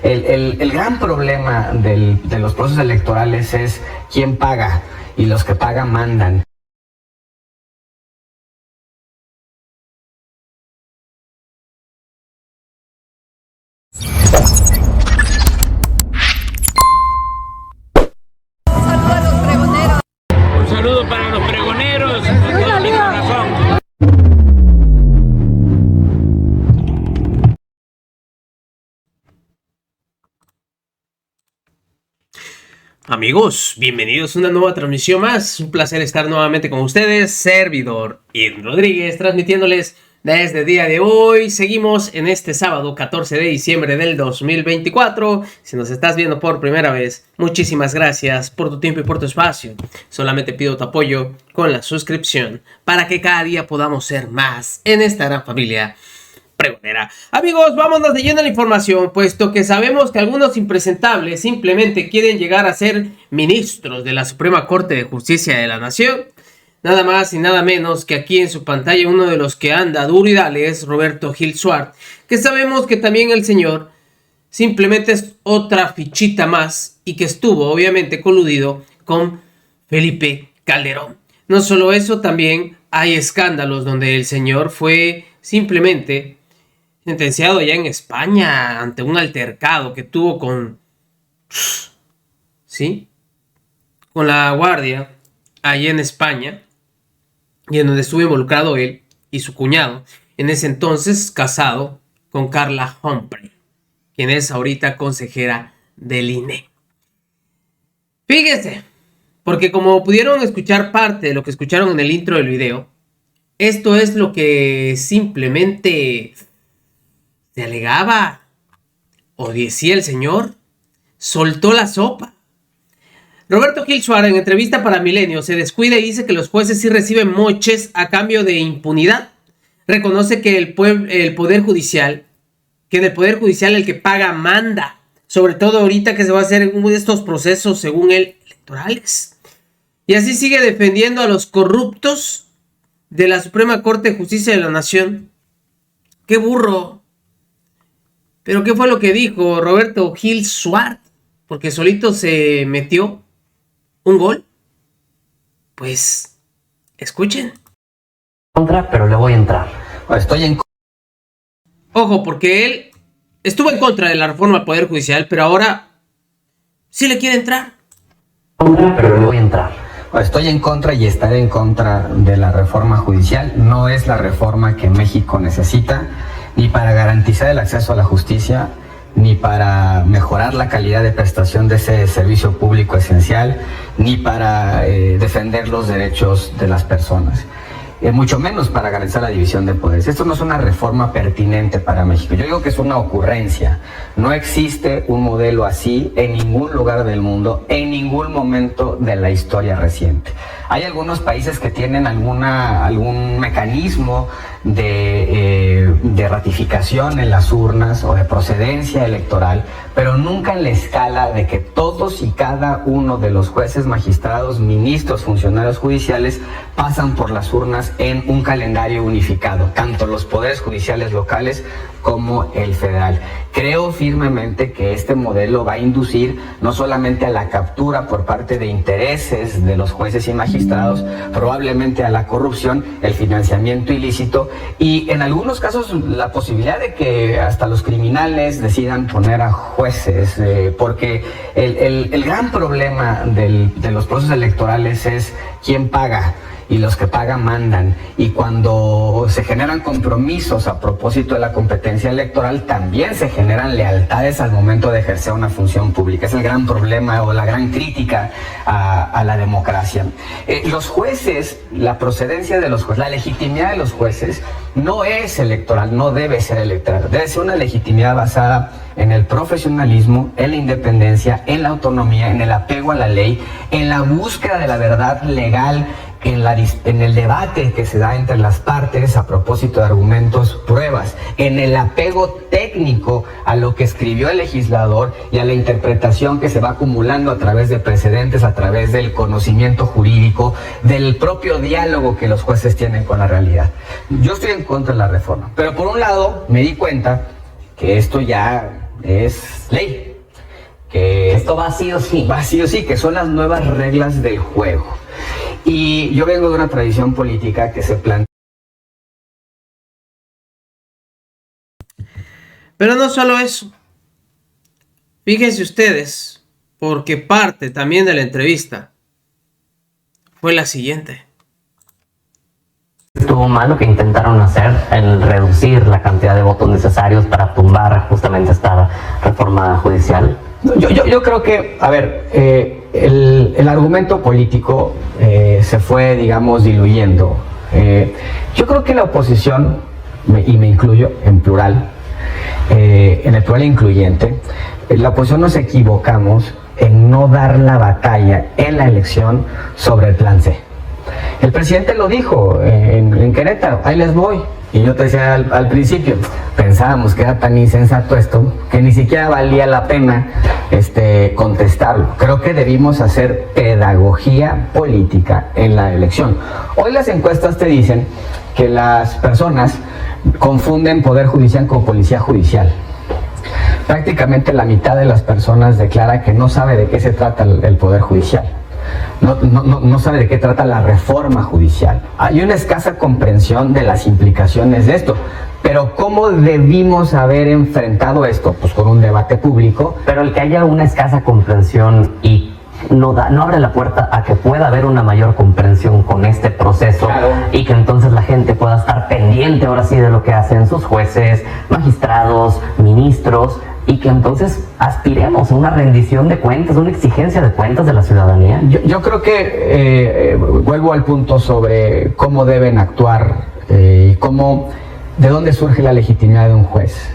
El gran problema de los procesos electorales es quién paga, y los que pagan mandan. Un saludo para los pregoneros, con todo mi corazón. Amigos, bienvenidos a una nueva transmisión más. Un placer estar nuevamente con ustedes. Servidor Ian Rodríguez, transmitiéndoles desde el día de hoy. Seguimos en este sábado 14 de diciembre del 2024. Si nos estás viendo por primera vez, muchísimas gracias por tu tiempo y por tu espacio. Solamente pido tu apoyo con la suscripción para que cada día podamos ser más en esta gran familia pregonera. Amigos, vámonos de lleno a la información, puesto que sabemos que algunos impresentables simplemente quieren llegar a ser ministros de la Suprema Corte de Justicia de la Nación. Nada más y nada menos que aquí en su pantalla uno de los que anda duro y dale es Roberto Gil Suart, que sabemos que también el señor simplemente es otra fichita más y que estuvo obviamente coludido con Felipe Calderón. No solo eso, también hay escándalos donde el señor fue simplemente sentenciado ya en España ante un altercado que tuvo con la guardia allá en España, y en donde estuvo involucrado él y su cuñado, en ese entonces casado con Carla Humphrey, quien es ahorita consejera del INE. Fíjense, porque como pudieron escuchar parte de lo que escucharon en el intro del video, esto es lo que simplemente se alegaba o decía el señor. Soltó la sopa. Roberto Gil Suart, en entrevista para Milenio, se descuida y dice que los jueces sí reciben moches a cambio de impunidad. Reconoce que en el Poder Judicial el que paga manda, sobre todo ahorita que se va a hacer uno de estos procesos, según él, electorales. Y así sigue defendiendo a los corruptos de la Suprema Corte de Justicia de la Nación. ¡Qué burro! Pero ¿qué fue lo que dijo Roberto Gil Suart? Porque solito se metió un gol. Pues, escuchen. Pero le voy a entrar. Estoy en Ojo, porque él estuvo en contra de la reforma al Poder Judicial, pero ahora sí le quiere entrar. pero le voy a entrar. Estoy en contra y estaré en contra de la reforma judicial. No es la reforma que México necesita, ni para garantizar el acceso a la justicia, ni para mejorar la calidad de prestación de ese servicio público esencial, ni para defender los derechos de las personas. Mucho menos para garantizar la división de poderes. Esto no es una reforma pertinente para México. Yo digo que es una ocurrencia. No existe un modelo así en ningún lugar del mundo, en ningún momento de la historia reciente. Hay algunos países que tienen algún mecanismo de ratificación en las urnas o de procedencia electoral, pero nunca en la escala de que todos y cada uno de los jueces, magistrados, ministros, funcionarios judiciales pasan por las urnas en un calendario unificado, tanto los poderes judiciales locales como el federal. Creo firmemente que este modelo va a inducir no solamente a la captura por parte de intereses de los jueces y magistrados, probablemente a la corrupción, el financiamiento ilícito y en algunos casos la posibilidad de que hasta los criminales decidan poner a jueces, porque el gran problema de los procesos electorales es quién paga. Y los que pagan mandan. Y cuando se generan compromisos a propósito de la competencia electoral, también se generan lealtades al momento de ejercer una función pública. Es el gran problema o la gran crítica a la democracia. Los jueces, la procedencia de los jueces, la legitimidad de los jueces no es electoral, no debe ser electoral. Debe ser una legitimidad basada en el profesionalismo, en la independencia, en la autonomía, en el apego a la ley, en la búsqueda de la verdad legal, en el debate que se da entre las partes a propósito de argumentos, pruebas, en el apego técnico a lo que escribió el legislador y a la interpretación que se va acumulando a través de precedentes, a través del conocimiento jurídico, del propio diálogo que los jueces tienen con la realidad. Yo estoy en contra de la reforma, pero por un lado me di cuenta que esto ya es ley. Que esto va sí o sí. Va sí o sí, que son las nuevas reglas del juego. Y yo vengo de una tradición política que se plantea. Pero no solo eso. Fíjense ustedes, porque parte también de la entrevista fue la siguiente. Estuvo mal lo que intentaron hacer, el reducir la cantidad de votos necesarios para tumbar justamente esta reforma judicial. Yo creo que, a ver, el argumento político se fue, digamos, diluyendo. Yo creo que la oposición, y me incluyo en plural, en el plural incluyente, la oposición nos equivocamos en no dar la batalla en la elección sobre el plan C. El presidente lo dijo en Querétaro, ahí les voy. Y yo te decía al principio, pensábamos que era tan insensato esto, que ni siquiera valía la pena contestarlo. Creo que debimos hacer pedagogía política en la elección. Hoy las encuestas te dicen que las personas confunden poder judicial con policía judicial. Prácticamente la mitad de las personas declara que no sabe de qué se trata el poder judicial. No sabe de qué trata la reforma judicial. Hay una escasa comprensión de las implicaciones de esto. Pero ¿cómo debimos haber enfrentado esto? Pues con un debate público. Pero el que haya una escasa comprensión y no abre la puerta a que pueda haber una mayor comprensión con este proceso, claro, y que entonces la gente pueda estar pendiente ahora sí de lo que hacen sus jueces, magistrados, ministros, y que entonces aspiremos a una rendición de cuentas, una exigencia de cuentas de la ciudadanía. Yo creo que vuelvo al punto sobre cómo deben actuar y de dónde surge la legitimidad de un juez.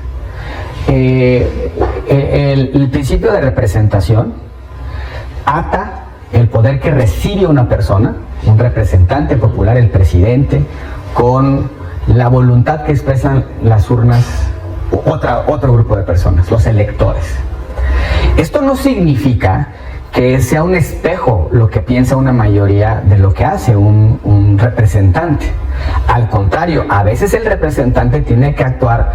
El principio de representación ata el poder que recibe una persona, un representante popular, el presidente, con la voluntad que expresan las urnas, otro grupo de personas, los electores. Esto no significa que sea un espejo lo que piensa una mayoría de lo que hace un representante. Al contrario, a veces el representante tiene que actuar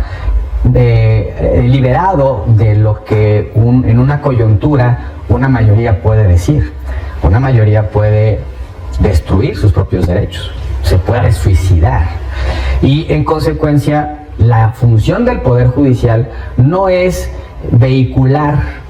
liberado de lo que en una coyuntura una mayoría puede decir. Una mayoría puede destruir sus propios derechos, se puede suicidar. Y en consecuencia, la función del Poder Judicial no es vehicular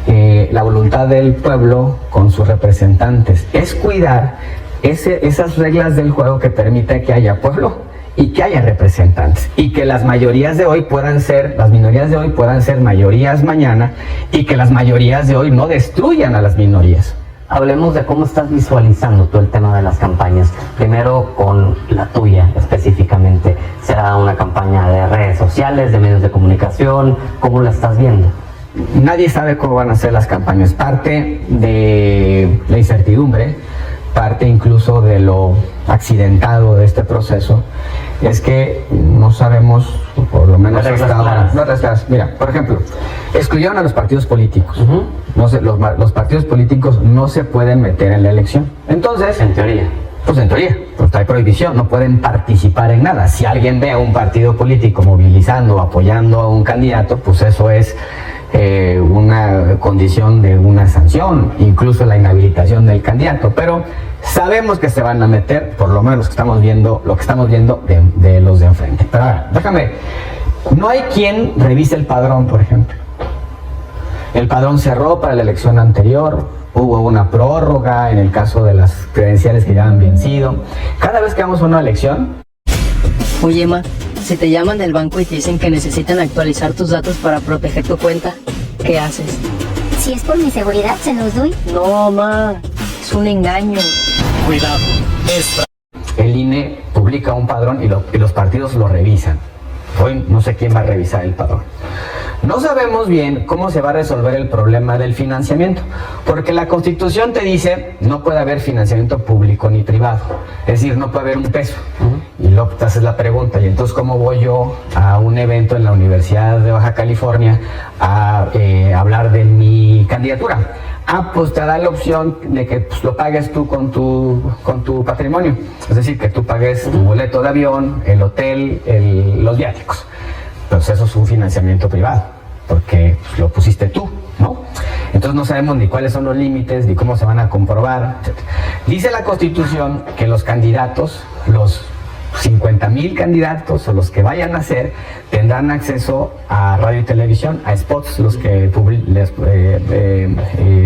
la voluntad del pueblo con sus representantes, es cuidar esas reglas del juego que permite que haya pueblo y que haya representantes, y que las mayorías de hoy puedan ser, las minorías de hoy puedan ser mayorías mañana, y que las mayorías de hoy no destruyan a las minorías. Hablemos de cómo estás visualizando tú el tema de las campañas. Primero con la tuya específicamente. ¿Será una campaña de redes sociales, de medios de comunicación? ¿Cómo la estás viendo? Nadie sabe cómo van a ser las campañas. Parte de la incertidumbre, parte incluso de lo accidentado de este proceso, es que no sabemos, por lo menos hasta ahora, no reglas. Mira, por ejemplo, excluyeron a los partidos políticos. No sé, los partidos políticos no se pueden meter en la elección. Entonces, en teoría, pues hay prohibición, no pueden participar en nada. Si alguien ve a un partido político movilizando, apoyando a un candidato, pues eso es una condición de una sanción, incluso la inhabilitación del candidato. Pero sabemos que se van a meter, por lo menos lo que estamos viendo de los de enfrente. Pero ahora, no hay quien revise el padrón, por ejemplo. El padrón cerró para la elección anterior, hubo una prórroga en el caso de las credenciales que ya han vencido. Cada vez que vamos a una elección... Oye, ma, si te llaman del banco y te dicen que necesitan actualizar tus datos para proteger tu cuenta, ¿qué haces? Si es por mi seguridad, ¿se los doy? No, ma, es un engaño. Cuidado. El INE publica un padrón y los partidos lo revisan. Hoy no sé quién va a revisar el padrón. No sabemos bien cómo se va a resolver el problema del financiamiento, porque la Constitución te dice no puede haber financiamiento público ni privado, es decir, no puede haber un peso. Y luego te haces la pregunta, ¿y entonces cómo voy yo a un evento en la Universidad de Baja California a hablar de mi candidatura? Pues te da la opción de que lo pagues tú con tu patrimonio, es decir, que tú pagues tu boleto de avión, el hotel, los viáticos. Pues eso es un financiamiento privado. porque pues, lo pusiste tú, ¿no? Entonces no sabemos ni cuáles son los límites, ni cómo se van a comprobar, etc. Dice la Constitución que los candidatos, los 50,000 candidatos o los que vayan a ser, tendrán acceso a radio y televisión, a spots, los que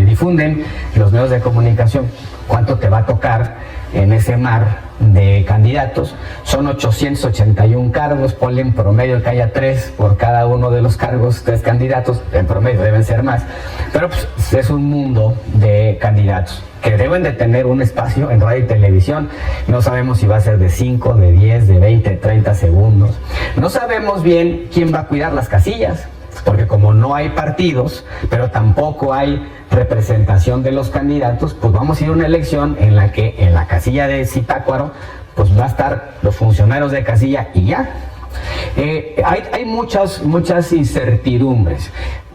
difunden los medios de comunicación. ¿Cuánto te va a tocar en ese mar de candidatos? Son 881 cargos, ponle en promedio que haya 3 por cada uno de los cargos, 3 candidatos, en promedio deben ser más, pero pues, es un mundo de candidatos que deben de tener un espacio en radio y televisión. No sabemos si va a ser de 5, de 10, de 20, 30 segundos. No sabemos bien quién va a cuidar las casillas, porque como no hay partidos, pero tampoco hay representación de los candidatos, pues vamos a ir a una elección en la que en la casilla de Zitácuaro, pues va a estar los funcionarios de casilla y ya. Hay muchas incertidumbres.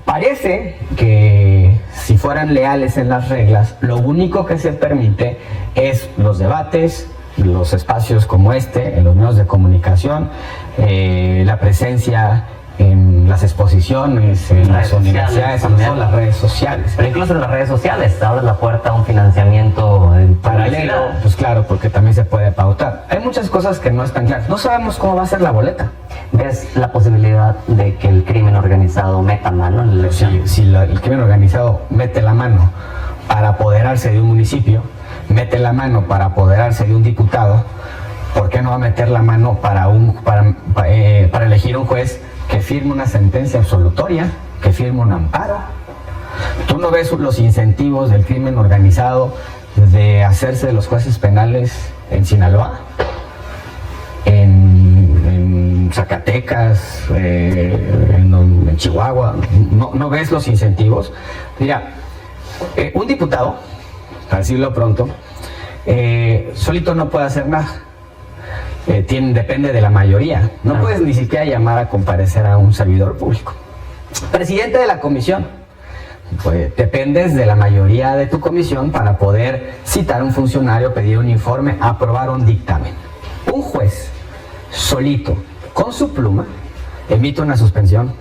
Parece que si fueran leales en las reglas, lo único que se permite es los debates, los espacios como este, en los medios de comunicación, la presencia en las exposiciones, en las universidades, en las redes sociales. Pero incluso en las redes sociales abre la puerta a un financiamiento en paralelo, pues claro, porque también se puede pautar. Hay muchas cosas que no están claras. No sabemos cómo va a ser la boleta. ¿Ves la posibilidad de que el crimen organizado meta mano en la elección? Si el crimen organizado mete la mano para apoderarse de un municipio, mete la mano para apoderarse de un diputado, ¿por qué no va a meter la mano para elegir un juez que firme una sentencia absolutoria, que firme un amparo? ¿Tú no ves los incentivos del crimen organizado de hacerse de los jueces penales en Sinaloa, en Zacatecas, en Chihuahua? ¿No ves los incentivos? Mira, un diputado, para decirlo pronto, solito no puede hacer nada. Depende de la mayoría. No puedes ni siquiera llamar a comparecer a un servidor público. Presidente de la comisión, pues dependes de la mayoría de tu comisión para poder citar a un funcionario, pedir un informe, aprobar un dictamen. Un juez, solito, con su pluma, emite una suspensión,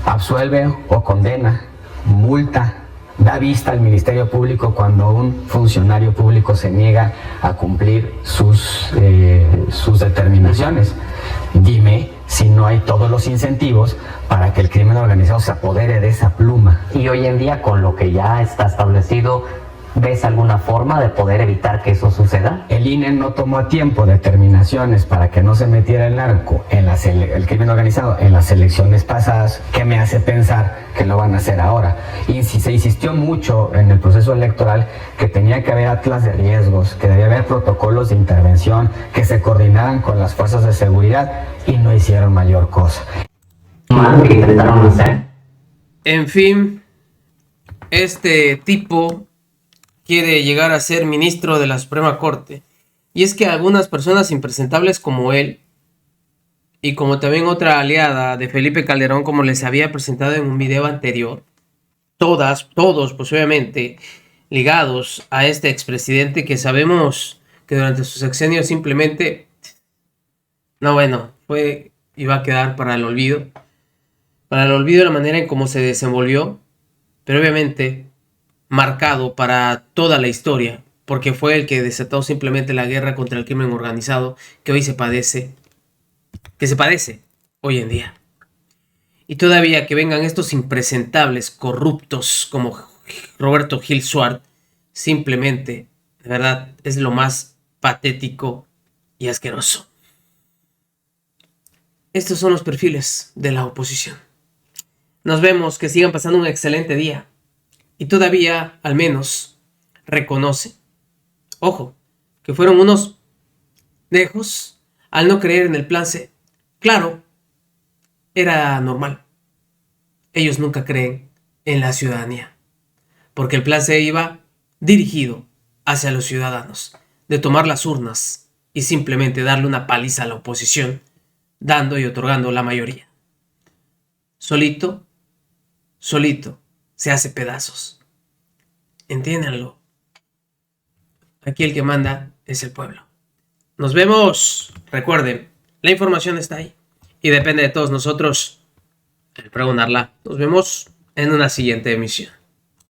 absuelve o condena, multa, da vista al Ministerio Público cuando un funcionario público se niega a cumplir sus determinaciones. Dime si no hay todos los incentivos para que el crimen organizado se apodere de esa pluma. Y hoy en día, con lo que ya está establecido, ¿ves alguna forma de poder evitar que eso suceda? El INE no tomó a tiempo determinaciones para que no se metiera el narco, el crimen organizado, en las elecciones pasadas. ¿Qué me hace pensar que lo van a hacer ahora? Y si se insistió mucho en el proceso electoral que tenía que haber atlas de riesgos, que debía haber protocolos de intervención, que se coordinaran con las fuerzas de seguridad, y no hicieron mayor cosa. ¿Qué intentaron hacer? En fin, este tipo quiere llegar a ser ministro de la Suprema Corte. Y es que algunas personas impresentables como él, y como también otra aliada de Felipe Calderón, como les había presentado en un video anterior, todos pues obviamente ligados a este expresidente que sabemos que durante su sexenio simplemente, iba a quedar para el olvido la manera en cómo se desenvolvió, pero obviamente marcado para toda la historia, porque fue el que desató simplemente la guerra contra el crimen organizado que hoy se padece hoy en día. Y todavía que vengan estos impresentables corruptos como Roberto Gil Suart, simplemente, de verdad, es lo más patético y asqueroso. Estos son los perfiles de la oposición. Nos vemos, que sigan pasando un excelente día. Y todavía, al menos, reconoce, ojo, que fueron unos dejos al no creer en el plan C. Claro, era normal. Ellos nunca creen en la ciudadanía, porque el plan C iba dirigido hacia los ciudadanos, de tomar las urnas y simplemente darle una paliza a la oposición, dando y otorgando la mayoría. Solito se hace pedazos. Entiéndanlo. Aquí el que manda es el pueblo. Nos vemos. Recuerden, la información está ahí y depende de todos nosotros pregonarla. Nos vemos en una siguiente emisión.